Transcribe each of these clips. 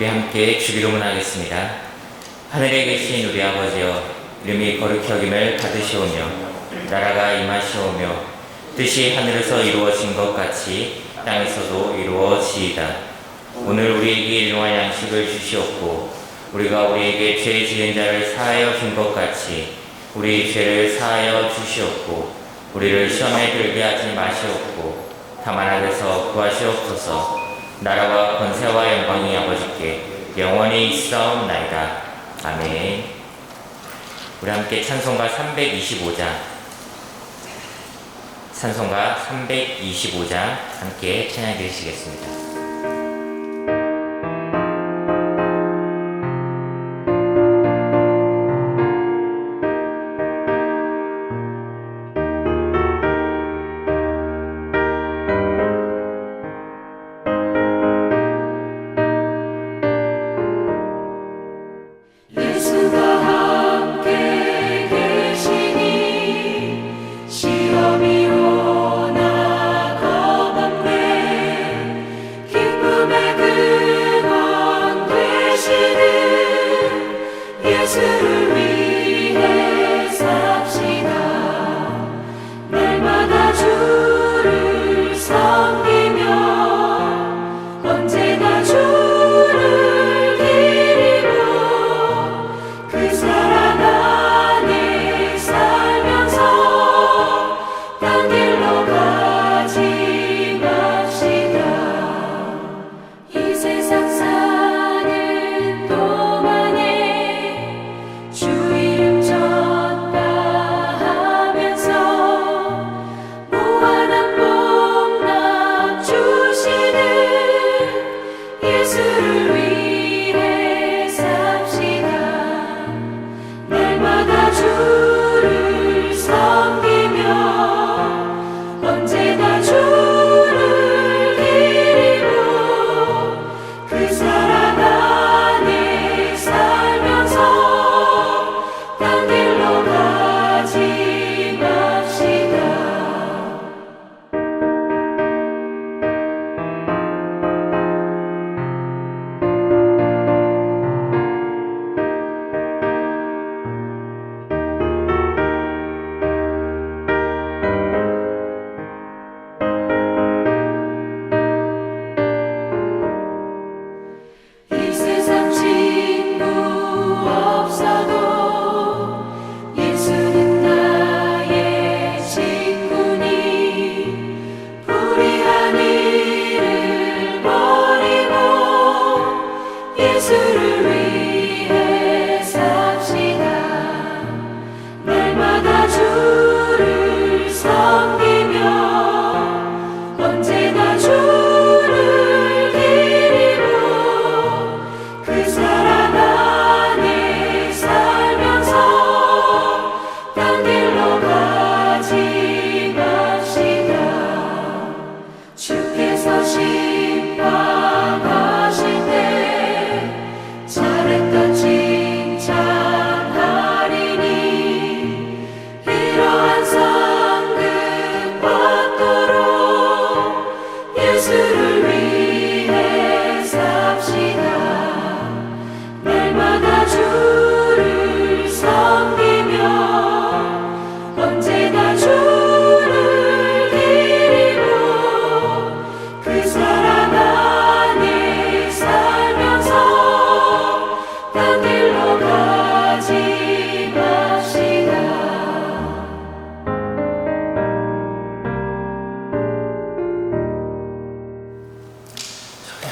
우리 함께 주기도문 하겠습니다. 하늘에 계신 우리 아버지여, 이름이 거룩히 여김을 받으시오며 나라가 임하시오며 뜻이 하늘에서 이루어진 것 같이 땅에서도 이루어지이다. 오늘 우리에게 일용할 양식을 주시옵고 우리가 우리에게 죄 지은 자를 사하여 준 것 같이 우리 죄를 사하여 주시옵고 우리를 시험에 들게 하지 마시옵고 다만 악에서 구하시옵소서. 나라와 권세와 영광이 아버지께 영원히 있사옵나이다. 아멘. 우리 함께 찬송가 325장 함께 찬양해 주시겠습니다.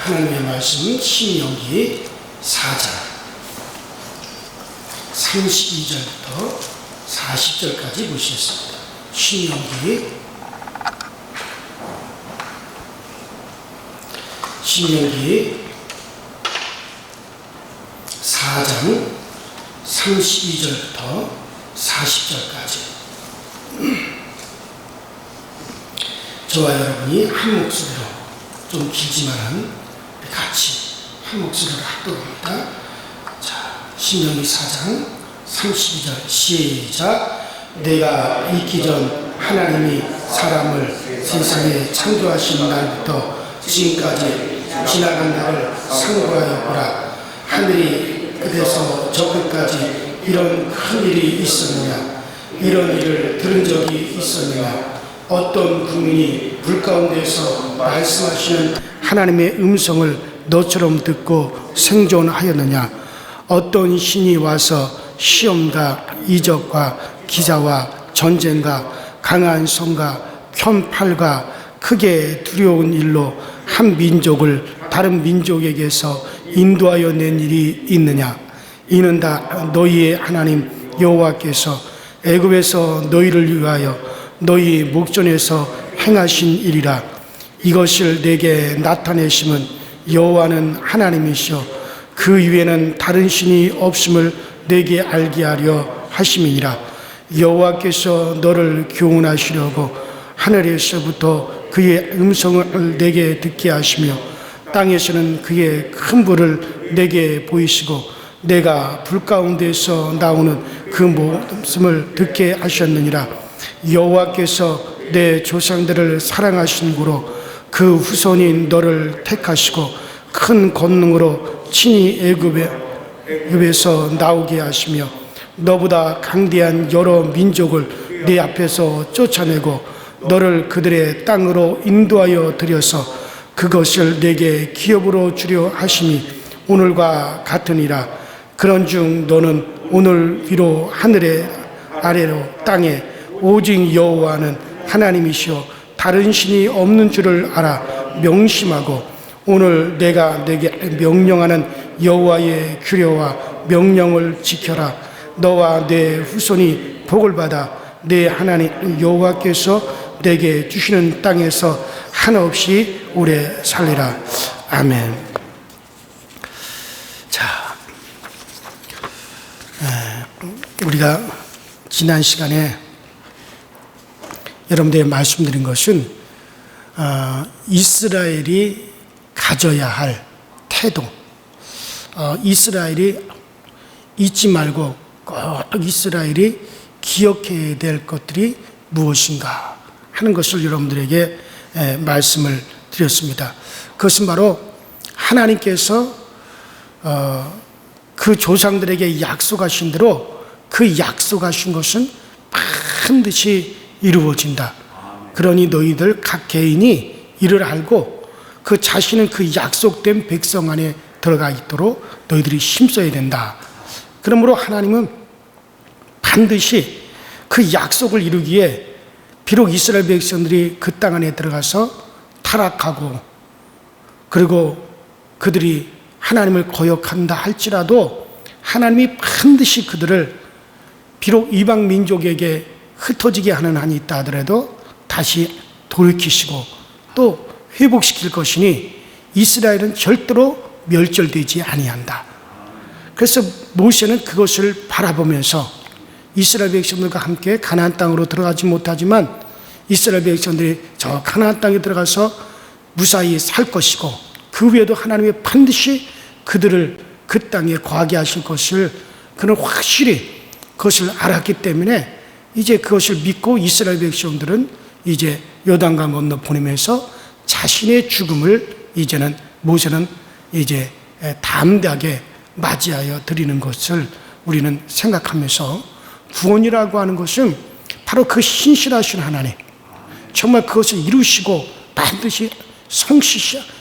하나님의 말씀은 신명기 4장 32절부터 40절까지 보시겠습니다. 신명기 4장 32절부터 40절까지 저와 여러분이 한 목소리로, 좀 길지만은 같이 한 목소리로 하도록 합니다. 자, 신명기 4장 32절 시작. 내가 있기 전 하나님이 사람을 세상에 창조하신 날부터 지금까지 지나간 나를 상고하여 보라. 하늘이 끝에서 저 끝까지 이런 큰 일이 있었느냐? 이런 일을 들은 적이 있었느냐? 어떤 국민이 불 가운데서 말씀하시는 하나님의 음성을 너처럼 듣고 생존하였느냐? 어떤 신이 와서 시험과 이적과 기사와 전쟁과 강한 손과 편팔과 크게 두려운 일로 한 민족을 다른 민족에게서 인도하여 낸 일이 있느냐? 이는 다 너희의 하나님 여호와께서 애굽에서 너희를 위하여 너희 목전에서 행하신 일이라. 이것을 내게 나타내심은 여호와는 하나님이시여 그 위에는 다른 신이 없음을 내게 알게 하려 하심이니라. 여호와께서 너를 교훈하시려고 하늘에서부터 그의 음성을 내게 듣게 하시며 땅에서는 그의 큰 불을 내게 보이시고 내가 불 가운데서 나오는 그 모습을 듣게 하셨느니라. 여호와께서 내 조상들을 사랑하신 고로 그 후손인 너를 택하시고 큰 권능으로 친히 애굽에서 나오게 하시며 너보다 강대한 여러 민족을 네 앞에서 쫓아내고 너를 그들의 땅으로 인도하여 들여서 그것을 내게 기업으로 주려 하심이 오늘과 같으니라. 그런즉 너는 오늘 위로 하늘의 아래로 땅에 오직 여호와는 하나님이시오 다른 신이 없는 줄을 알아 명심하고 오늘 내가 내게 명령하는 여호와의 규례와 명령을 지켜라. 너와 내 후손이 복을 받아 내 하나님 여호와께서 내게 주시는 땅에서 한없이 오래 살리라. 아멘. 자, 우리가 지난 시간에 여러분들에게 말씀드린 것은 이스라엘이 가져야 할 태도, 이스라엘이 잊지 말고 꼭 이스라엘이 기억해야 될 것들이 무엇인가 하는 것을 여러분들에게 말씀을 드렸습니다. 그것은 바로 하나님께서 그 조상들에게 약속하신 대로 그 약속하신 것은 반드시 이루어진다. 그러니 너희들 각 개인이 이를 알고 그 자신은 그 약속된 백성 안에 들어가 있도록 너희들이 힘써야 된다. 그러므로 하나님은 반드시 그 약속을 이루기에 비록 이스라엘 백성들이 그 땅 안에 들어가서 타락하고 그리고 그들이 하나님을 거역한다 할지라도 하나님이 반드시 그들을 비록 이방 민족에게 흩어지게 하는 한이 있다 하더라도 다시 돌이키시고 또 회복시킬 것이니 이스라엘은 절대로 멸절되지 아니한다. 그래서 모세는 그것을 바라보면서 이스라엘 백성들과 함께 가나안 땅으로 들어가지 못하지만 이스라엘 백성들이 저 가나안 땅에 들어가서 무사히 살 것이고 그 외에도 하나님이 반드시 그들을 그 땅에 거하게 하실 것을 그는 확실히 그것을 알았기 때문에 이제 그것을 믿고 이스라엘 백성들은 이제 요단강 건너 보내면서 자신의 죽음을 이제는 모세는 이제 담대하게 맞이하여 드리는 것을 우리는 생각하면서 구원이라고 하는 것은 바로 그 신실하신 하나님 정말 그것을 이루시고 반드시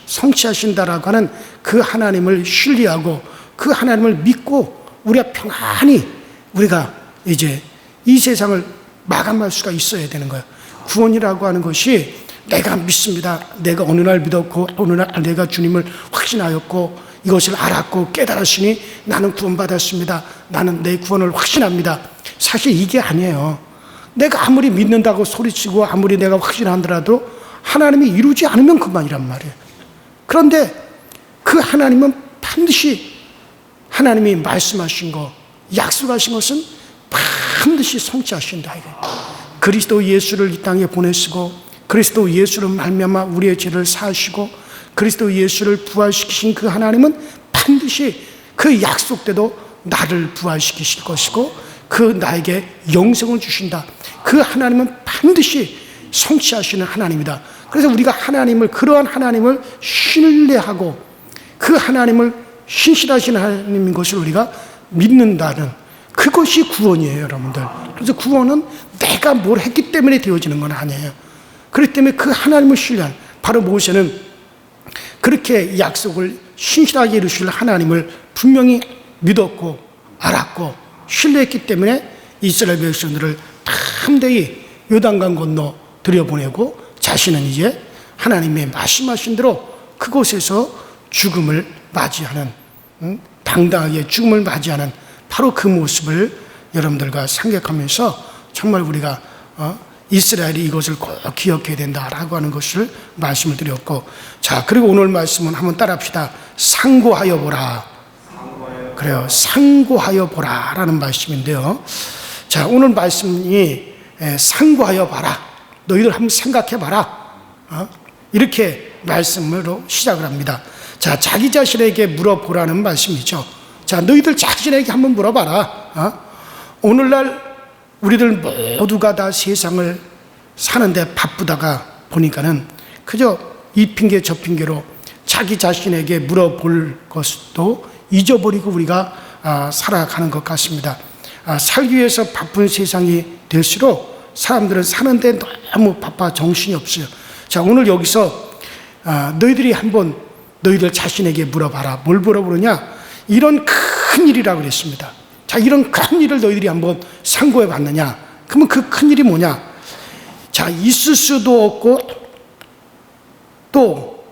성취하신다라고 하는 그 하나님을 신뢰하고 그 하나님을 믿고 우리가 평안히 우리가 이제 이 세상을 마감할 수가 있어야 되는 거예요. 구원이라고 하는 것이 내가 믿습니다. 내가 어느 날 믿었고 어느 날 내가 주님을 확신하였고 이것을 알았고 깨달았으니 나는 구원받았습니다. 나는 내 구원을 확신합니다. 사실 이게 아니에요. 내가 아무리 믿는다고 소리치고 아무리 내가 확신하더라도 하나님이 이루지 않으면 그만이란 말이에요. 그런데 그 하나님은 반드시 하나님이 말씀하신 거 약속하신 것은 반드시 성취하신다. 그리스도 예수를 이 땅에 보내시고 그리스도 예수를 말미암아 우리의 죄를 사하시고 그리스도 예수를 부활시키신 그 하나님은 반드시 그 약속대로 나를 부활시키실 것이고 그 나에게 영생을 주신다. 그 하나님은 반드시 성취하시는 하나님이다. 그래서 우리가 그러한 하나님을 신뢰하고 그 하나님을 신실하신 하나님인 것을 우리가 믿는다는 그것이 구원이에요, 여러분들. 그래서 구원은 내가 뭘 했기 때문에 되어지는 건 아니에요. 그렇기 때문에 그 하나님을 신뢰하는, 바로 모세는 그렇게 약속을 신실하게 이루실 하나님을 분명히 믿었고 알았고 신뢰했기 때문에 이스라엘 백성들을 담대히 요단강 건너 들여보내고 자신은 이제 하나님의 말씀하신 대로 그곳에서 죽음을 맞이하는, 당당하게 죽음을 맞이하는 바로 그 모습을 여러분들과 생각하면서 정말 우리가 이스라엘이 이것을 꼭 기억해야 된다라고 하는 것을 말씀을 드렸고, 자, 그리고 오늘 말씀은 한번 따라합시다. 상고하여 보라. 그래요. 상고하여 보라 라는 말씀인데요. 자, 오늘 말씀이 상고하여 봐라. 너희들 한번 생각해 봐라. 이렇게 말씀으로 시작을 합니다. 자, 자기 자신에게 물어보라는 말씀이죠. 자, 너희들 자신에게 한번 물어봐라. 오늘날 우리들 모두가 다 세상을 사는데 바쁘다가 보니까는 그저 이 핑계 저 핑계로 자기 자신에게 물어볼 것도 잊어버리고 우리가 살아가는 것 같습니다. 살기 위해서 바쁜 세상이 될수록 사람들은 사는데 너무 바빠 정신이 없어요. 자, 오늘 여기서 너희들이 한번 너희들 자신에게 물어봐라. 뭘 물어보느냐? 이런 큰 일이라고 그랬습니다. 자, 이런 큰 일을 너희들이 한번 상고해 봤느냐? 그러면 그 큰 일이 뭐냐? 자, 있을 수도 없고 또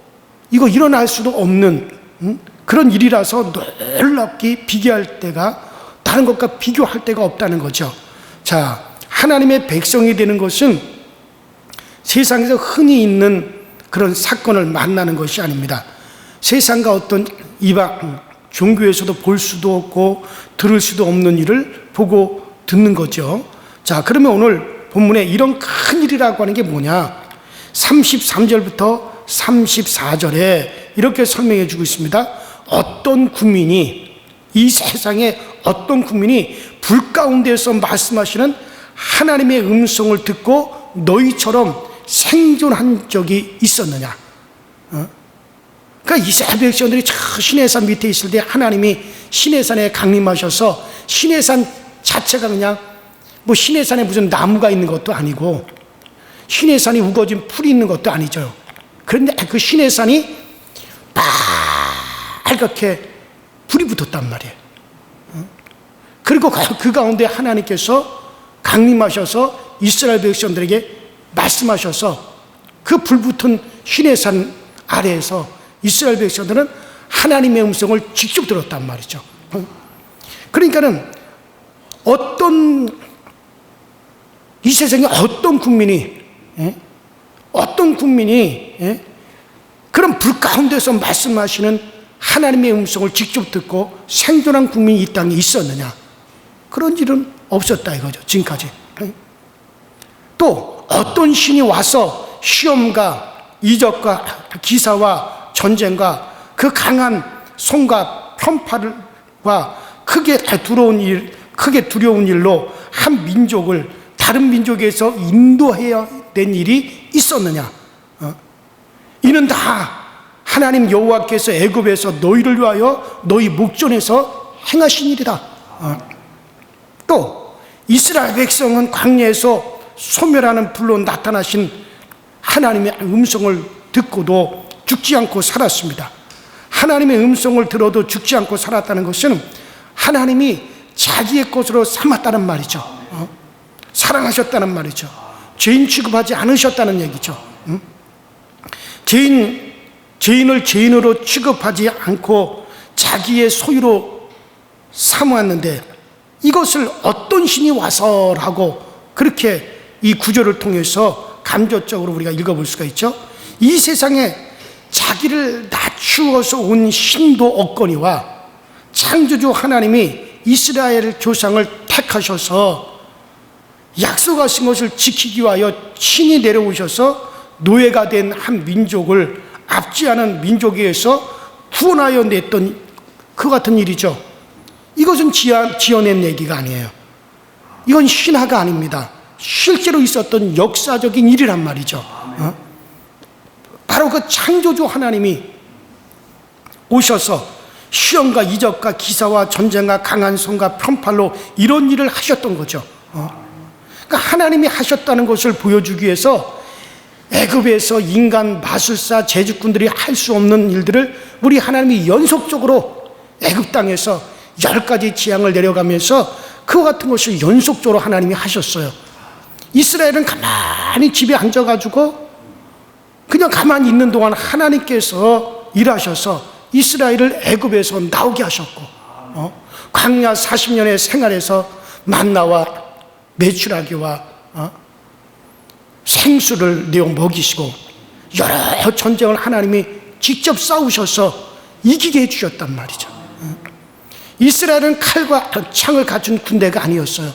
이거 일어날 수도 없는 그런 일이라서 놀랍게 비교할 때가, 다른 것과 비교할 데가 없다는 거죠. 자, 하나님의 백성이 되는 것은 세상에서 흔히 있는 그런 사건을 만나는 것이 아닙니다. 세상과 어떤 이방 종교에서도 볼 수도 없고 들을 수도 없는 일을 보고 듣는 거죠. 자, 그러면 오늘 본문에 이런 큰 일이라고 하는 게 뭐냐? 33절부터 34절에 이렇게 설명해 주고 있습니다. 어떤 국민이, 이 세상에 어떤 국민이 불 가운데서 말씀하시는 하나님의 음성을 듣고 너희처럼 생존한 적이 있었느냐? 그러니까 이스라엘 백성들이 저 시내산 밑에 있을 때 하나님이 시내산에 강림하셔서, 시내산 자체가 그냥 뭐 시내산에 무슨 나무가 있는 것도 아니고 시내산이 우거진 풀이 있는 것도 아니죠. 그런데 그 시내산이 빨갛게 불이 붙었단 말이에요. 그리고 그 가운데 하나님께서 강림하셔서 이스라엘 백성들에게 말씀하셔서 그 불붙은 시내산 아래에서 이스라엘 백성들은 하나님의 음성을 직접 들었단 말이죠. 그러니까는 이 세상에 어떤 국민이 그런 불 가운데서 말씀하시는 하나님의 음성을 직접 듣고 생존한 국민이 이 땅에 있었느냐? 그런 일은 없었다 이거죠, 지금까지. 또 어떤 신이 와서 시험과 이적과 기사와 전쟁과 그 강한 손과 편파와 크게 두려운 일로 한 민족을 다른 민족에서 인도해야 된 일이 있었느냐? 이는 다 하나님 여호와께서 애굽에서 너희를 위하여 너희 목전에서 행하신 일이다. 또 이스라엘 백성은 광야에서 소멸하는 불로 나타나신 하나님의 음성을 듣고도 죽지 않고 살았습니다. 하나님의 음성을 들어도 죽지 않고 살았다는 것은 하나님이 자기의 것으로 삼았다는 말이죠. 사랑하셨다는 말이죠. 죄인 취급하지 않으셨다는 얘기죠. 죄인을 죄인으로 취급하지 않고 자기의 소유로 삼았는데, 이것을 어떤 신이 와서라고 그렇게 이 구절을 통해서 감정적으로 우리가 읽어볼 수가 있죠. 이 세상에 자기를 낮추어서 온 신도 없거니와 창조주 하나님이 이스라엘 조상을 택하셔서 약속하신 것을 지키기 위하여 친히 내려오셔서 노예가 된 한 민족을 앞지 않은 민족에 의해서 구원하여 냈던 그 같은 일이죠. 이것은 지어낸 얘기가 아니에요. 이건 신화가 아닙니다. 실제로 있었던 역사적인 일이란 말이죠. 바로 그 창조주 하나님이 오셔서 시험과 이적과 기사와 전쟁과 강한 손과 편팔로 이런 일을 하셨던 거죠. 그러니까 하나님이 하셨다는 것을 보여주기 위해서 애굽에서 인간 마술사 제주꾼들이 할 수 없는 일들을 우리 하나님이 연속적으로 애굽 땅에서 10가지 재앙을 내려가면서 그와 같은 것을 연속적으로 하나님이 하셨어요. 이스라엘은 가만히 집에 앉아가지고 그냥 가만히 있는 동안 하나님께서 일하셔서 이스라엘을 애굽에서 나오게 하셨고, 광야 40년의 생활에서 만나와 메추라기와 생수를 내어 먹이시고 여러 전쟁을 하나님이 직접 싸우셔서 이기게 해주셨단 말이죠. 이스라엘은 칼과 창을 갖춘 군대가 아니었어요.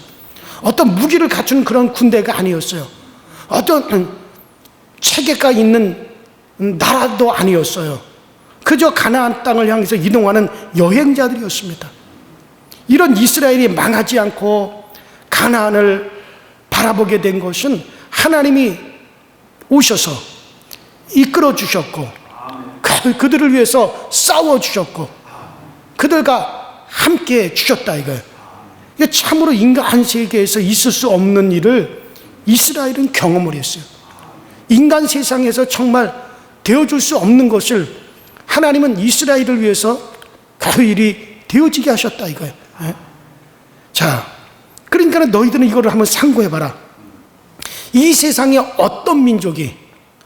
어떤 무기를 갖춘 그런 군대가 아니었어요. 어떤 체계가 있는 나라도 아니었어요. 그저 가나안 땅을 향해서 이동하는 여행자들이었습니다. 이런 이스라엘이 망하지 않고 가나안을 바라보게 된 것은 하나님이 오셔서 이끌어 주셨고 그들을 위해서 싸워 주셨고 그들과 함께 주셨다 이거예요. 참으로 인간 세계에서 있을 수 없는 일을 이스라엘은 경험을 했어요. 인간 세상에서 정말 되어줄 수 없는 것을 하나님은 이스라엘을 위해서 그 일이 되어지게 하셨다 이거예요. 자, 그러니까 너희들은 이거를 한번 상고해봐라. 이 세상에 어떤 민족이,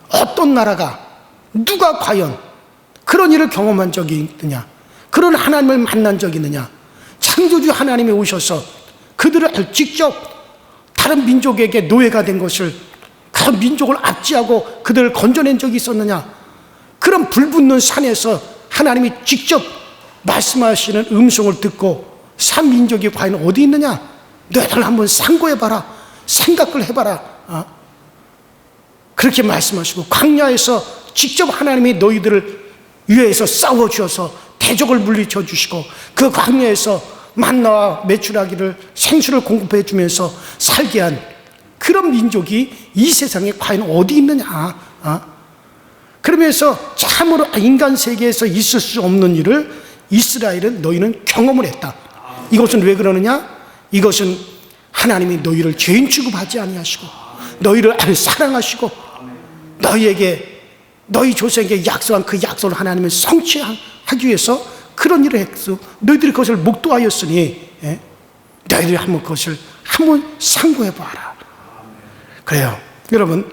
어떤 나라가, 누가 과연 그런 일을 경험한 적이 있느냐, 그런 하나님을 만난 적이 있느냐. 창조주 하나님이 오셔서 그들을 직접 다른 민족에게 노예가 된 것을 그 민족을 압제하고 그들을 건져낸 적이 있었느냐. 그런 불붙는 산에서 하나님이 직접 말씀하시는 음성을 듣고 산 민족이 과연 어디 있느냐. 너희들 한번 상고해봐라, 생각을 해봐라. 그렇게 말씀하시고 광야에서 직접 하나님이 너희들을 위해서 싸워주셔서 대적을 물리쳐 주시고 그 광야에서 만나와 메추라기를 생수를 공급해 주면서 살게 한 그런 민족이 이 세상에 과연 어디 있느냐. 그러면서 참으로 인간 세계에서 있을 수 없는 일을 이스라엘은 너희는 경험을 했다. 이것은 왜 그러느냐? 이것은 하나님이 너희를 죄인 취급하지 아니하시고 너희를 사랑하시고 너희에게 너희 조상에게 약속한 그 약속을 하나님은 성취하기 위해서 그런 일을 했어. 너희들이 그것을 목도하였으니 너희들이 한번 그것을 한번 상고해봐라. 그래요. 여러분,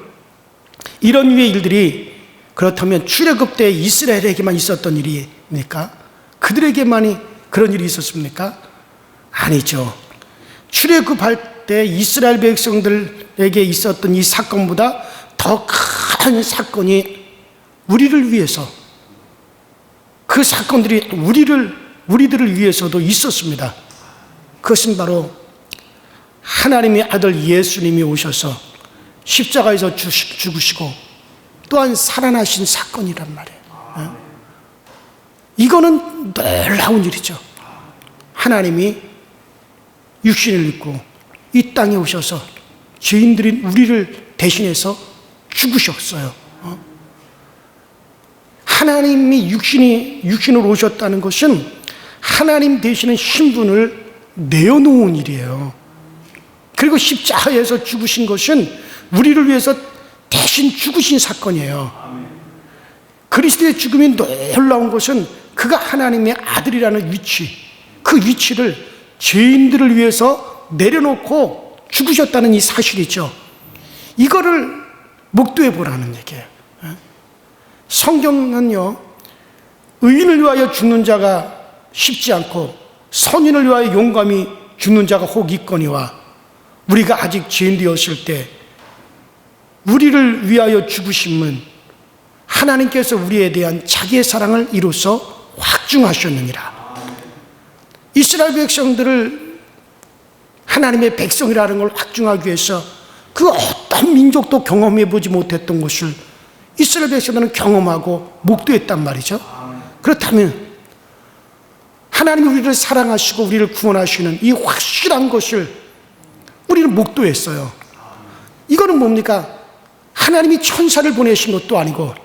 이런 유의 일들이 그렇다면 출애굽 때 이스라엘에게만 있었던 일입니까? 그들에게만이 그런 일이 있었습니까? 아니죠. 출애굽할 때 이스라엘 백성들에게 있었던 이 사건보다 더 큰 사건이 우리를 위해서, 그 사건들이 우리들을 위해서도 있었습니다. 그것은 바로 하나님의 아들 예수님이 오셔서 십자가에서 죽으시고 또한 살아나신 사건이란 말이에요. 이거는 놀라운 일이죠. 하나님이 육신을 입고 이 땅에 오셔서 죄인들인 우리를 대신해서 죽으셨어요. 하나님이 육신으로 오셨다는 것은 하나님 되시는 신분을 내어놓은 일이에요. 그리고 십자가에서 죽으신 것은 우리를 위해서 대신 죽으신 사건이에요. 그리스도의 죽음이 놀라운 것은 그가 하나님의 아들이라는 위치, 그 위치를 죄인들을 위해서 내려놓고 죽으셨다는 이 사실이죠. 이거를 목도해 보라는 얘기예요. 성경은요, 의인을 위하여 죽는 자가 쉽지 않고 선인을 위하여 용감히 죽는 자가 혹 있거니와 우리가 아직 죄인 되었을 때 우리를 위하여 죽으심은 하나님께서 우리에 대한 자기의 사랑을 이로써 확증하셨느니라. 이스라엘 백성들을 하나님의 백성이라는 걸 확증하기 위해서 그 어떤 민족도 경험해 보지 못했던 것을 이스라엘 백성들은 경험하고 목도했단 말이죠. 그렇다면 하나님이 우리를 사랑하시고 우리를 구원하시는 이 확실한 것을 우리는 목도했어요. 이거는 뭡니까? 하나님이 천사를 보내신 것도 아니고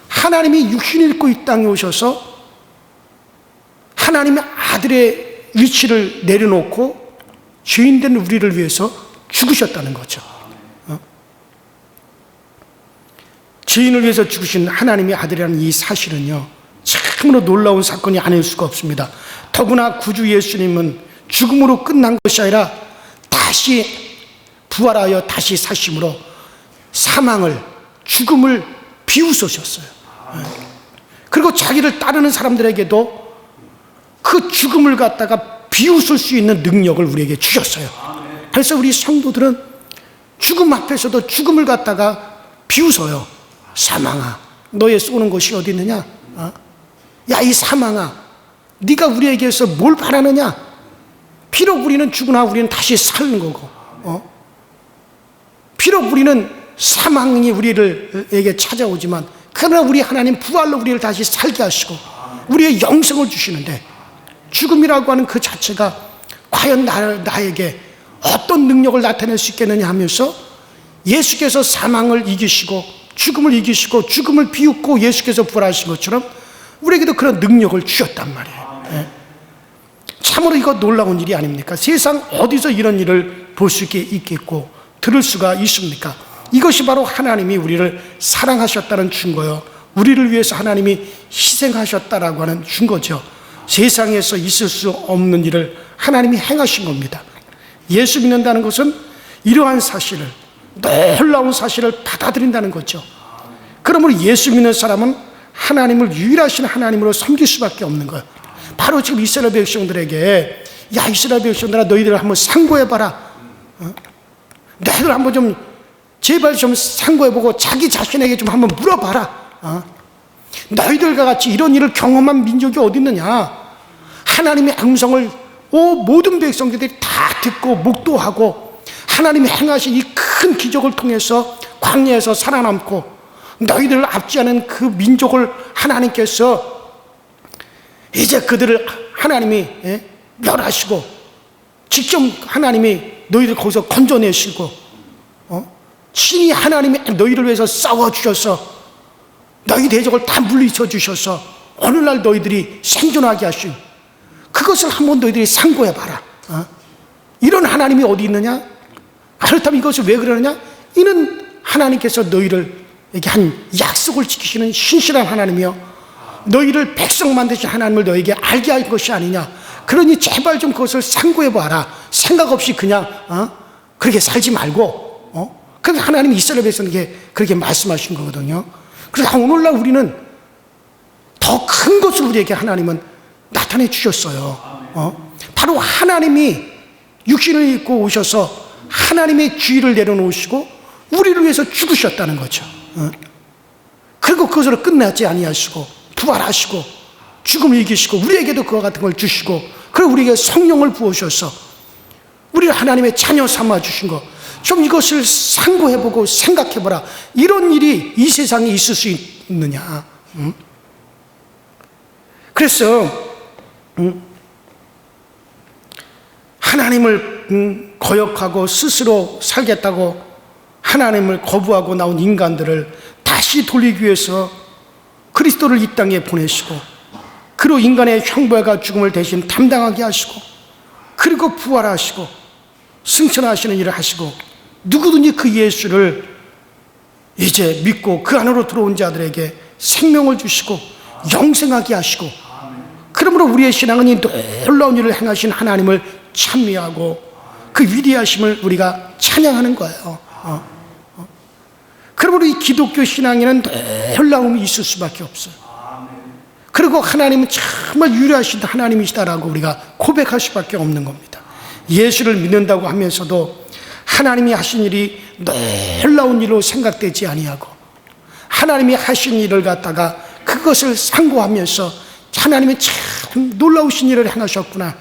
하나님이 육신을 입고 이 땅에 오셔서 하나님의 아들의 위치를 내려놓고 죄인된 우리를 위해서 죽으셨다는 거죠. 죄인을 위해서 죽으신 하나님의 아들이라는 이 사실은요, 참으로 놀라운 사건이 아닐 수가 없습니다. 더구나 구주 예수님은 죽음으로 끝난 것이 아니라 다시 부활하여 다시 사심으로 사망을, 죽음을 비웃으셨어요. 그리고 자기를 따르는 사람들에게도 그 죽음을 갖다가 비웃을 수 있는 능력을 우리에게 주셨어요. 그래서 우리 성도들은 죽음 앞에서도 죽음을 갖다가 비웃어요. 사망아, 너의 쏘는 곳이 어디 있느냐? 야, 이 사망아, 네가 우리에게서 뭘 바라느냐? 비록 우리는 죽으나 우리는 다시 사는 거고, 비록 우리는 사망이 우리에게 찾아오지만 그러나 우리 하나님 부활로 우리를 다시 살게 하시고 우리의 영생을 주시는데, 죽음이라고 하는 그 자체가 과연 나에게 어떤 능력을 나타낼 수 있겠느냐 하면서 예수께서 사망을 이기시고 죽음을 이기시고 죽음을 비웃고 예수께서 부활하신 것처럼 우리에게도 그런 능력을 주셨단 말이에요. 참으로 이거 놀라운 일이 아닙니까? 세상 어디서 이런 일을 볼 수 있겠고 들을 수가 있습니까? 이것이 바로 하나님이 우리를 사랑하셨다는 증거요, 우리를 위해서 하나님이 희생하셨다라고 하는 증거죠. 세상에서 있을 수 없는 일을 하나님이 행하신 겁니다. 예수 믿는다는 것은 이러한 사실을, 놀라운 사실을 받아들인다는 거죠. 그러므로 예수 믿는 사람은 하나님을 유일하신 하나님으로 섬길 수밖에 없는 거예요. 바로 지금 이스라엘 백성들에게, 야, 이스라엘 백성들아, 너희들 한번 상고해봐라. 너희들 한번 좀 제발 좀 상고해보고 자기 자신에게 좀 한번 물어봐라. 너희들과 같이 이런 일을 경험한 민족이 어디 있느냐? 하나님의 음성을 모든 백성들이 다 듣고 묵도하고 하나님이 행하신 이 큰 기적을 통해서 광야에서 살아남고 너희들을 압제하는 그 민족을 하나님께서 이제 그들을 하나님이 멸하시고 직접 하나님이 너희를 거기서 건져내시고 신이 하나님이 너희를 위해서 싸워주셔서 너희 대적을 다 물리쳐 주셔서 어느 날 너희들이 생존하게 하신 그것을 한번 너희들이 상고해봐라. 이런 하나님이 어디 있느냐? 그렇다면 이것을 왜 그러느냐? 이는 하나님께서 너희들에게 한 약속을 지키시는 신실한 하나님이요, 너희를 백성 만드신 하나님을 너에게 알게 할 것이 아니냐. 그러니 제발 좀 그것을 상고해봐라. 생각 없이 그냥 그렇게 살지 말고. 그래서 하나님이 이스라엘 백성에게 그렇게 말씀하신 거거든요. 그래서 오늘날 우리는 더 큰 것을 우리에게 하나님은 나타내 주셨어요. 바로 하나님이 육신을 입고 오셔서 하나님의 주의를 내려놓으시고 우리를 위해서 죽으셨다는 거죠. 그리고 그것으로 끝나지 아니하시고 부활하시고 죽음을 이기시고 우리에게도 그와 같은 걸 주시고, 그리고 우리에게 성령을 부으셔서 우리를 하나님의 자녀 삼아 주신 것, 좀 이것을 상고해보고 생각해보라. 이런 일이 이 세상에 있을 수 있느냐? 그래서 하나님을 거역하고 스스로 살겠다고 하나님을 거부하고 나온 인간들을 다시 돌리기 위해서 그리스도를 이 땅에 보내시고, 그리고 인간의 형벌과 죽음을 대신 담당하게 하시고, 그리고 부활하시고 승천하시는 일을 하시고, 누구든지 그 예수를 이제 믿고 그 안으로 들어온 자들에게 생명을 주시고 영생하게 하시고, 그러므로 우리의 신앙은 이 놀라운 일을 행하신 하나님을 찬미하고 그 위대하심을 우리가 찬양하는 거예요. 그러므로 이 기독교 신앙에는 놀라움이 있을 수밖에 없어요. 그리고 하나님은 정말 유일하신 하나님이시다라고 우리가 고백할 수밖에 없는 겁니다. 예수를 믿는다고 하면서도 하나님이 하신 일이 놀라운 일로 생각되지 아니하고, 하나님이 하신 일을 갖다가 그것을 상고하면서 하나님이 참 놀라우신 일을 행하셨구나,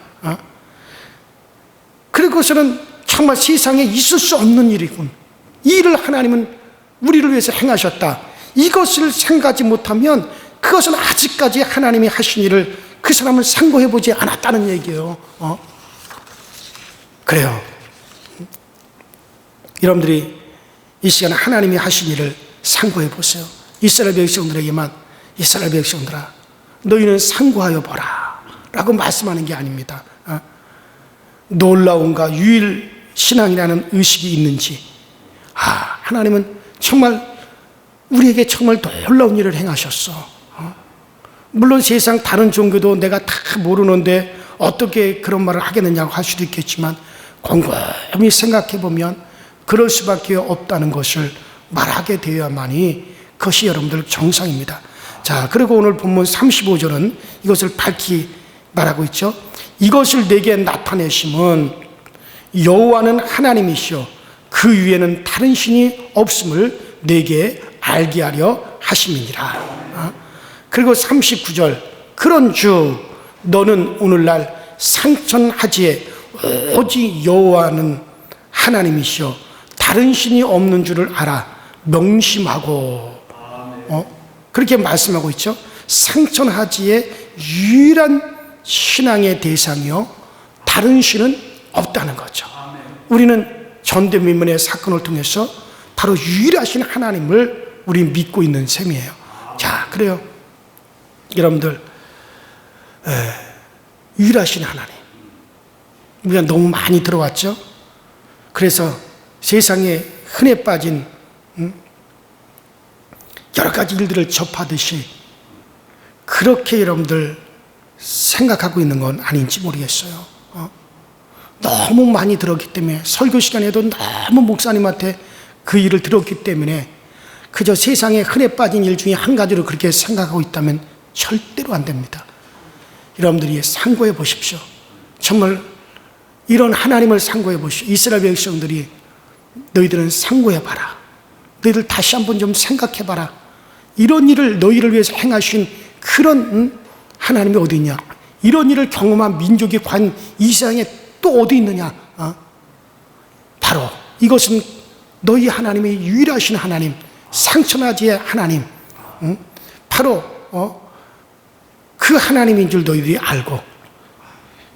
그리고 그것은 정말 세상에 있을 수 없는 일이군, 이 일을 하나님은 우리를 위해서 행하셨다, 이것을 생각하지 못하면 그것은 아직까지 하나님이 하신 일을 그 사람을 상고해보지 않았다는 얘기예요. 그래요. 여러분들이 이 시간 하나님이 하신 일을 상고해 보세요. 이스라엘 백성들에게만 이스라엘 백성들아 너희는 상고하여 보라 라고 말씀하는 게 아닙니다. 놀라운가 유일 신앙이라는 의식이 있는지 하나님은 정말 우리에게 정말 놀라운 일을 행하셨어. 물론 세상 다른 종교도 내가 다 모르는데 어떻게 그런 말을 하겠느냐고 할 수도 있겠지만 곰곰이 생각해 보면 그럴 수밖에 없다는 것을 말하게 되어야만이 그것이 여러분들 정상입니다. 자, 그리고 오늘 본문 35절은 이것을 밝히 말하고 있죠. 이것을 내게 나타내심은 여호와는 하나님이시오 그 위에는 다른 신이 없음을 내게 알게 하려 하심이니라. 그리고 39절 그런 주 너는 오늘날 상천하지에 오직 여호와는 하나님이시오 다른 신이 없는 줄을 알아 명심하고 그렇게 말씀하고 있죠. 상천하지에 유일한 신앙의 대상이요 다른 신은 없다는 거죠. 우리는 전대미문의 사건을 통해서 바로 유일하신 하나님을 우리 믿고 있는 셈이에요. 자, 그래요. 여러분들 유일하신 하나님 우리가 너무 많이 들어왔죠. 그래서 세상에 흔해 빠진 여러 가지 일들을 접하듯이 그렇게 여러분들 생각하고 있는 건 아닌지 모르겠어요. 너무 많이 들었기 때문에 설교 시간에도 너무 목사님한테 그 일을 들었기 때문에 그저 세상에 흔해 빠진 일 중에 한 가지로 그렇게 생각하고 있다면 절대로 안 됩니다. 여러분들이 상고해 보십시오. 정말 이런 하나님을 상고해 보십시오. 이스라엘 백성들이 너희들은 상고해 봐라. 너희들 다시 한번 좀 생각해 봐라. 이런 일을 너희를 위해서 행하신 그런 하나님이 어디 있냐? 이런 일을 경험한 민족이 과연 이 세상에 또 어디 있느냐? 바로 이것은 너희 하나님의 유일하신 하나님, 상천하지의 하나님, 바로 그 하나님인 줄 너희들이 알고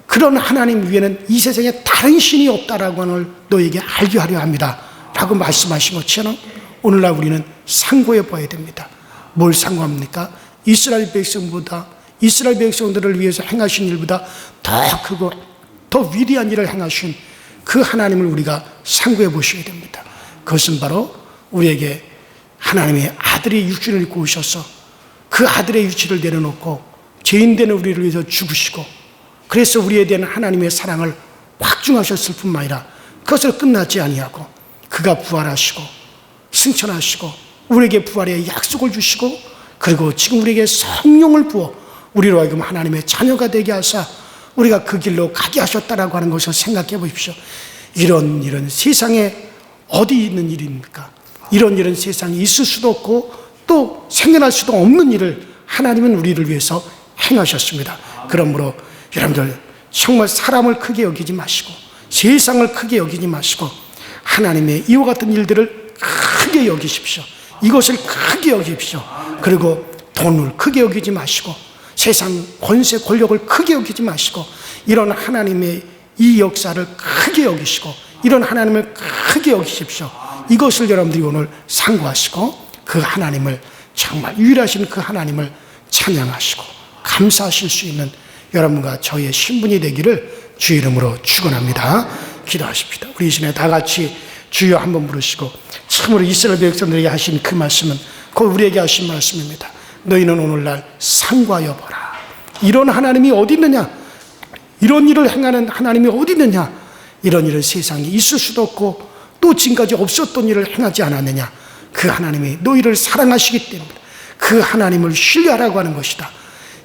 그런 하나님 위에는 이 세상에 다른 신이 없다라고 하는 너희에게 알게 하려 합니다 라고 말씀하신 것처럼 오늘날 우리는 상고해 봐야 됩니다. 뭘 상고합니까? 이스라엘 백성들을 위해서 행하신 일보다 더 크고 더 위대한 일을 행하신 그 하나님을 우리가 상고해 보셔야 됩니다. 그것은 바로 우리에게 하나님의 아들의 육신을 입고 오셔서 그 아들의 육체를 내려놓고 죄인된 우리를 위해서 죽으시고 그래서 우리에 대한 하나님의 사랑을 확증하셨을 뿐만 아니라 그것을 끝나지 아니하고 그가 부활하시고 승천하시고 우리에게 부활의 약속을 주시고 그리고 지금 우리에게 성령을 부어 우리로 하여금 하나님의 자녀가 되게 하사 우리가 그 길로 가게 하셨다라고 하는 것을 생각해 보십시오. 이런 일은 세상에 어디 있는 일입니까? 이런 일은 세상에 있을 수도 없고 또 생겨날 수도 없는 일을 하나님은 우리를 위해서 행하셨습니다. 그러므로 여러분들 정말 사람을 크게 여기지 마시고 세상을 크게 여기지 마시고 하나님의 이와 같은 일들을 크게 여기십시오. 이것을 크게 여기십시오. 그리고 돈을 크게 여기지 마시고 세상 권세 권력을 크게 여기지 마시고 이런 하나님의 이 역사를 크게 여기시고 이런 하나님을 크게 여기십시오. 이것을 여러분들이 오늘 상고하시고 그 하나님을 정말 유일하신 그 하나님을 찬양하시고 감사하실 수 있는 여러분과 저의 신분이 되기를 주 이름으로 축원합니다. 기도하십시다. 우리 이 시간에 다 같이 주여 한번 부르시고 참으로 이스라엘 백성들에게 하신 그 말씀은 곧 우리에게 하신 말씀입니다. 너희는 오늘날 상고하여 보라. 이런 하나님이 어디 있느냐? 이런 일을 행하는 하나님이 어디 있느냐? 이런 일은 세상에 있을 수도 없고 또 지금까지 없었던 일을 행하지 않았느냐? 그 하나님이 너희를 사랑하시기 때문에 그 하나님을 신뢰하라고 하는 것이다.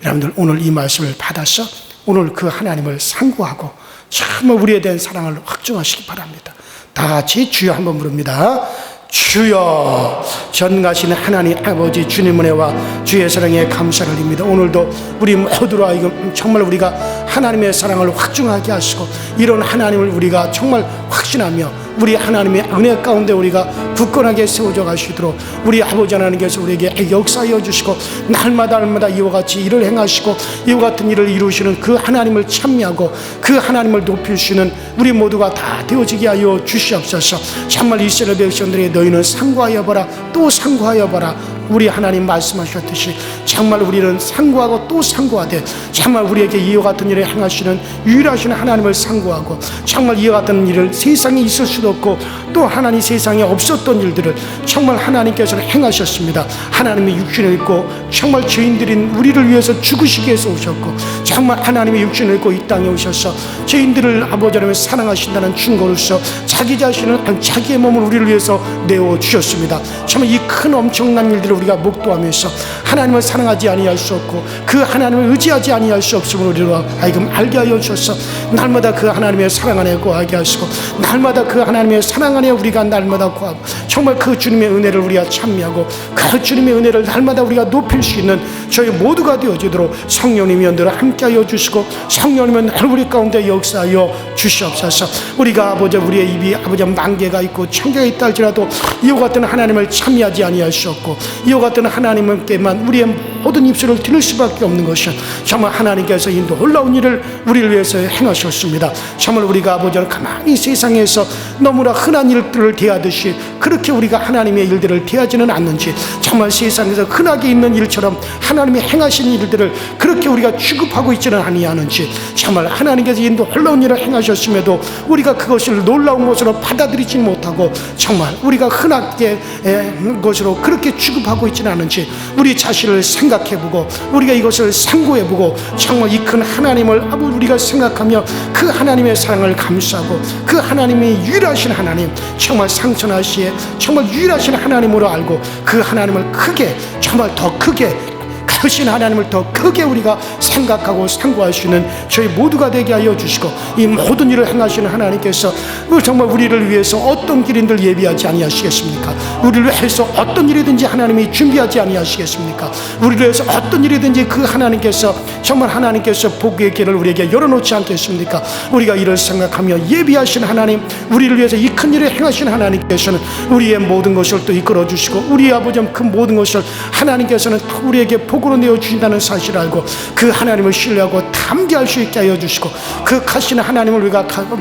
여러분들 오늘 이 말씀을 받아서 오늘 그 하나님을 상고하고 정말 우리에 대한 사랑을 확증하시기 바랍니다. 다 같이 주여 한번 부릅니다. 주여, 전가신 하나님 아버지 주님 은혜와 주의 사랑에 감사를 드립니다. 오늘도 우리 모두로 하여금 정말 우리가 하나님의 사랑을 확증하게 하시고 이런 하나님을 우리가 정말 확신하며 우리 하나님의 은혜 가운데 우리가 굳건하게 세워져 가시도록 우리 아버지 하나님께서 우리에게 역사하여 주시고 날마다 이와 같이 일을 행하시고 이와 같은 일을 이루시는 그 하나님을 찬미하고 그 하나님을 높이시는 우리 모두가 다 되어지게 하여 주시옵소서. 정말 이스라엘 백성들이 너희는 상고하여 봐라 또 상고하여 봐라. 우리 하나님 말씀하셨듯이 정말 우리는 상고하고 또 상고하되 정말 우리에게 이와 같은 일을 행하시는 유일하신 하나님을 상고하고 정말 이와 같은 일을 세상에 있을 수도 없고 또 하나님 세상에 없었던 일들을 정말 하나님께서는 행하셨습니다. 하나님의 육신을 입고 정말 죄인들인 우리를 위해서 죽으시기 위해서 오셨고 정말 하나님의 육신을 입고 이 땅에 오셔서 죄인들을 아버지 하나님을 사랑하신다는 증거로서 자기 자신을 자기의 몸을 우리를 위해서 내어주셨습니다. 정말 이 큰 엄청난 일들을 우리가 목도하면서 하나님을 사랑하지 아니할 수 없고 그 하나님을 의지하지 아니할 수 없음을 우리로 하여금 알게 하여 주셔서 날마다 그 하나님의 사랑 안에 거하게 하시고 날마다 그 하나님의 사랑 안에 우리가 날마다 거하고 정말 그 주님의 은혜를 우리가 찬미하고 그 주님의 은혜를 날마다 우리가 높일 수 있는 저희 모두가 되어지도록 성령님이 연대로 함께 하여 주시고 성령님은 늘 우리 가운데 역사하여 주시옵소서. 우리가 아버지 우리의 입이 아버지 만개가 있고 청개가 있다 할지라도 이와 같은 하나님을 찬미하지 아니할 수 없고 이와 같은 하나님께만 우리의 모든 입술을 들을 수밖에 없는 것은 정말 하나님께서 이 놀라운 일을 우리를 위해서 행하셨습니다. 정말 우리가 아버지는 가만히 세상에서 너무나 흔한 일들을 대하듯이 그렇게 우리가 하나님의 일들을 대하지는 않는지 정말 세상에서 흔하게 있는 일처럼 하나님이 행하신 일들을 그렇게 우리가 취급하고 있지는 아니하는지 정말 하나님께서 이 놀라운 일을 행하셨음에도 우리가 그것을 놀라운 것으로 받아들이지 못하고 정말 우리가 흔하게 것으로 그렇게 취급하고 있지는 않은지 우리 자신을 생각해보고 우리가 이것을 상고해보고 정말 이 큰 하나님을 우리가 생각하며 그 하나님의 사랑을 감수하고 그 하나님이 유일하신 하나님 정말 상천하시에 정말 유일하신 하나님으로 알고 그 하나님을 크게 정말 더 크게 크신 하나님을 더 크게 우리가 생각하고 상고할 수 있는 저희 모두가 되게 하여 주시고 이 모든 일을 행하시는 하나님께서 정말 우리를 위해서 어떤 길인들 예비하지 아니하시겠습니까? 우리를 위해서 어떤 일이든지 하나님이 준비하지 아니하시겠습니까? 우리를 위해서 어떤 일이든지 그 하나님께서 정말 하나님께서 복의 길을 우리에게 열어놓지 않겠습니까? 우리가 이를 생각하며 예비하신 하나님 우리를 위해서 이 큰 일을 행하신 하나님께서는 우리의 모든 것을 또 이끌어 주시고 우리 아버지 그 모든 것을 하나님께서는 우리에게 복으로 내어주신다는 사실을 알고 그 하나님을 신뢰하고 담대할 수 있게 하여 주시고 그 크신 하나님을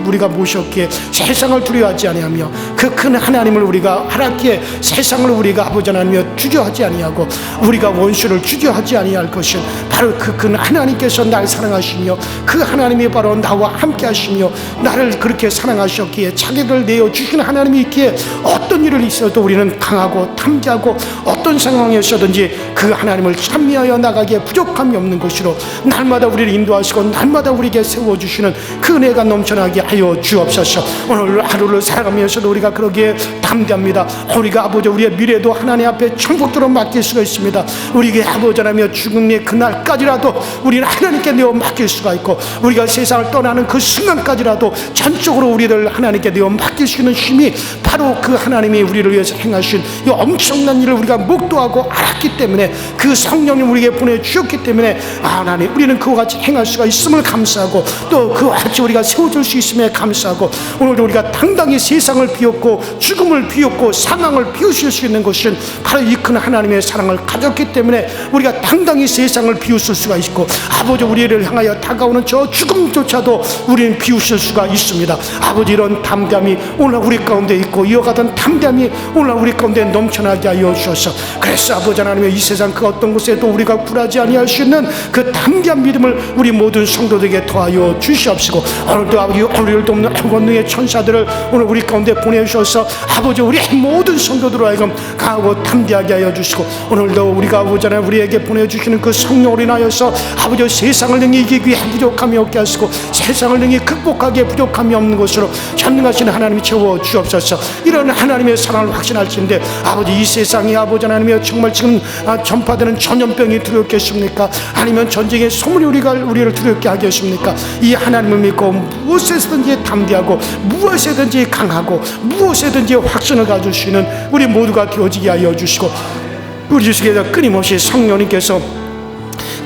우리가 모셨기에 세상을 두려워하지 아니하며 그 큰 하나님을 우리가 알았기에 세상을 우리가 아버지 하나님이여 주저하지 아니하고 우리가 원수를 주저하지 아니할 것은 바로 그 큰 하나님께서 날 사랑하시며 그 하나님이 바로 나와 함께 하시며 나를 그렇게 사랑하셨기에 자기를 내어주신 하나님이 있기에 어떤 일을 있어도 우리는 강하고 담대하고 어떤 상황에서든지 그 하나님을 찬미하여 나가기에 부족함이 없는 것으로 날마다 우리를 인도하시고 날마다 우리에게 세워주시는 그 은혜가 넘쳐나게 하여 주옵소서. 오늘 하루를 살아가면서도 우리가 그러기에 담대합니다. 우리가 아버지 우리의 미래도 하나님 앞에 천국도로 맡길 수가 있습니다. 우리에게 아버지 하나며 죽음의 그날까지라도 우리는 하나님께 내어 맡길 수가 있고 우리가 세상을 떠나는 그 순간까지라도 전적으로 우리를 하나님께 내어 맡길 수 있는 힘이 바로 그 하나님이 우리를 위해서 행하신 이 엄청난 일을 우리가 목도하고 알았기 때문에 그 성령님 우리에게 보내주셨기 때문에 하나님 우리는 그와 같이 행할 수가 있음을 감사하고 또 그와 같이 우리가 세워질 수 있음에 감사하고 오늘도 우리가 당당히 세상을 비웠고 죽음을 비웠고 사망을 비우실 수 있는 것은 바로 이 큰 하나님의 사랑을 가졌기 때문에 우리가 당당히 세상을 비웃을 수가 있고 아버지 우리를 향하여 다가오는 저 죽음조차도 우리는 비우실 수가 있습니다. 아버지 이런 담대함이 오늘 우리 가운데 있고 이와 같은 담대함이 오늘 우리 가운데 넘쳐나게 하여 주셔서 그래서 아버지 하나님의 이 세상 그 어떤 곳에도 우리가 굴하지 아니할 수 있는 그 담대한 믿음을 우리 모든 성도들에게 더하여 주시옵시고 오늘도 아버지 우리를 돕는 권능의 천사들을 오늘 우리 가운데 보내주셔서 아버지 우리 모든 성도들로 하여금 강하고 담대하게 하여 주시고 오늘도 우리가 아버지 하나님 우리에게 보내주시는 그 성령을 인하여서 아버지 세상을 능히 이기기 위해 부족함이 없게 하시고 세상을 능히 극복하기에 부족함이 없는 것으로 전능하신 하나님이 채워 주옵소서. 이런 하나님의 사랑을 확신할진데 아버지 이 세상에 아버지 하나님이 정말 지금 전파되는 전염병이 두렵겠습니까? 아니면 전쟁의 소문이 우리를 두렵게 하겠습니까? 이 하나님을 믿고 무엇에든지 담대하고 무엇에든지 강하고 무엇에든지 확신을 가질 수 있는 우리 모두가 되어지게 하여 주시고 우리 주께서 끊임없이 성령님께서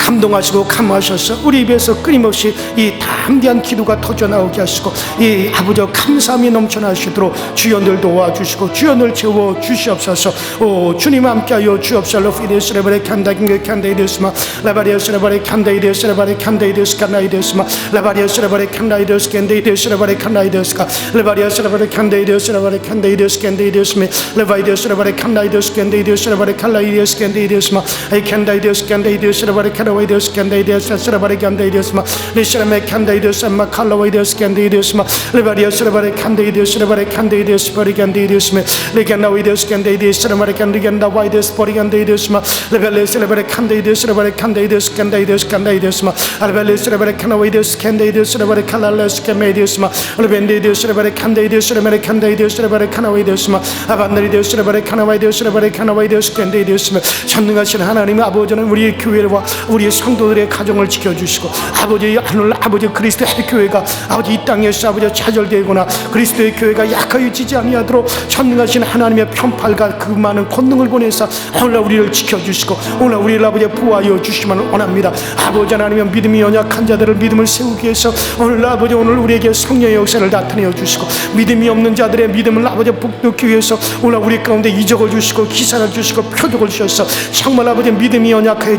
감동하시고 감화하셔서 우리 입에서 끊임없이 이 담대한 기도가 터져나오게 하시고 이 아버지 감사함이 넘쳐나시도록 주연들 도와주시고 주연을 채워주시옵소서. 오 주님 함께하여 주옵소서. 피데스레바레 칸다긴게 칸데이데스마 라바리아스레바레 칸데이데스레바레 칸데이데스 칸나이데스마 라바리아스레바레 칸나이데스 캔데이데스레바레 칸나이데스카 라바리아스레바레 칸데이데스레바레 칸데이데스 캔데이데스메 레바이데스레바레 칸나이데스 캔데이데스레바레 칼라이데스 캔데이데스마 아이 캔데이데스 캔데이데스레바레 카라와이데스 캔데이데스 스레바레 캔데이데스마 리스레메 캔데이데스 마 칼라와이데스 캔데이데스마 레바리아스레바레 칸데이데스레바레 칸데이데스 버리 캔데이데스메 레겐나와이데스 캔데이데스레바레 캔데이데스 버리 캔데이데스마 레벨레스레바레 칸데이데스레바레 칸데이데스 캔데이데스 캔데이데스마 알벨레스레바레 카나와이데스 캔데이데스레바레 칼랄레스 캔메이데스마 레벤데이데스레바레 칸데이데스레바레 칸데이데스레바레 카나와이데스마 아반데이데스레바레 카나와이데스레바레 카나와이데스 캔데이데스마 전능하신 하나님 아버지는 우리의 교회와 우리의 성도들의 가정을 지켜주시고 아버지 하늘 아버지 그리스도의 교회가 아버지 이 땅에서 아버지 좌절되거나 그리스도의 교회가 약하여지지 아니하도록 전능하신 하나님의 편팔과 그 많은 권능을 보내사 오늘 우리를 지켜주시고 오늘 우리를 아버지 보호하여 주시기를 원합니다. 아버지 하나님의 믿음이 연약한 자들을 믿음을 세우기 위해서 오늘 아버지 오늘 우리에게 성령의 역사를 나타내어 주시고 믿음이 없는 자들의 믿음을 아버지 북돋기 위해서 오늘 우리 가운데 이적을 주시고 기사를 주시고 표적을 주셔서 정말 아버지 믿음이 연약한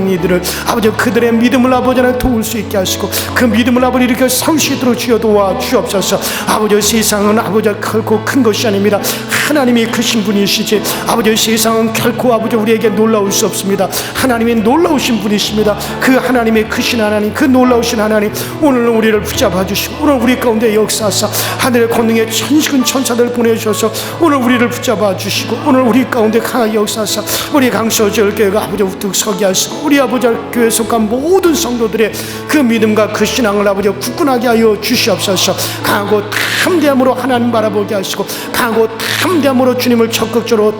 이들을 아버지 그들의 믿음을 아버지는 도울 수 있게 하시고 그 믿음을 아버지 이렇게 설 수 있도록 주여 도와 주옵소서. 아버지 세상은 아버지 결코 큰 것이 아닙니다. 하나님이 크신 분이시지 아버지 세상은 결코 아버지 우리에게 놀라울 수 없습니다. 하나님이 놀라우신 분이십니다. 그 하나님의 크신 하나님 그 놀라우신 하나님 오늘은 우리를 붙잡아 주시고 오늘 우리 가운데 역사하사 하늘의 권능의 천식은 천사들 보내주셔서 오늘 우리를 붙잡아 주시고 오늘 우리 가운데 강하게 역사하사 우리 강서절 교회가 아버지 우뚝 서게 하시고 우리 아버지 교회 속한 모든 성도들의 그 믿음과 그 신앙을 아버지 굳건하게 하여 주시옵소서. 강하고 담대함으로 하나님 바라보게 하시고 강하고 담대함으로 주님을 적극적으로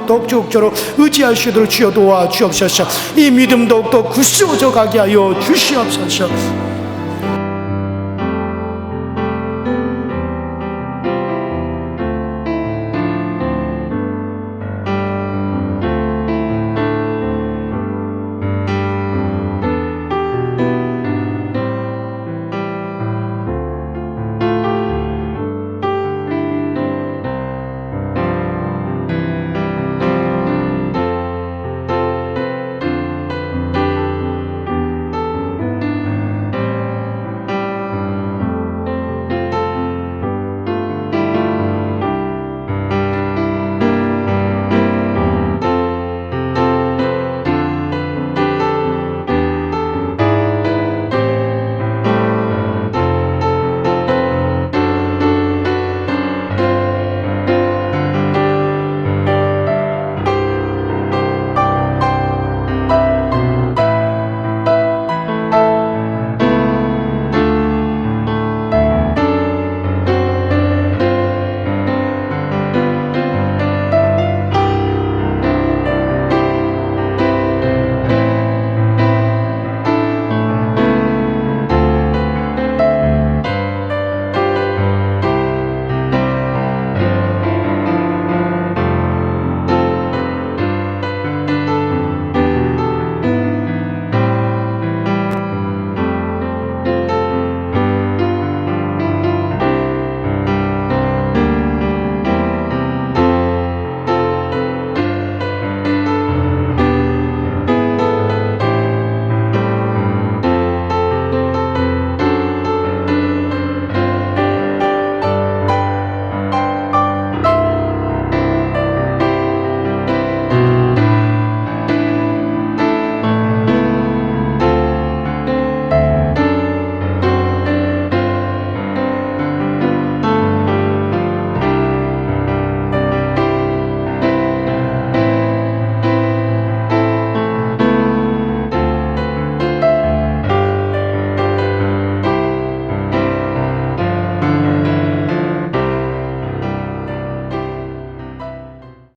독적으로 의지하시도록 주여 도와 주옵소서. 이 믿음 더욱더 굳세워져 가게 하여 주시옵소서.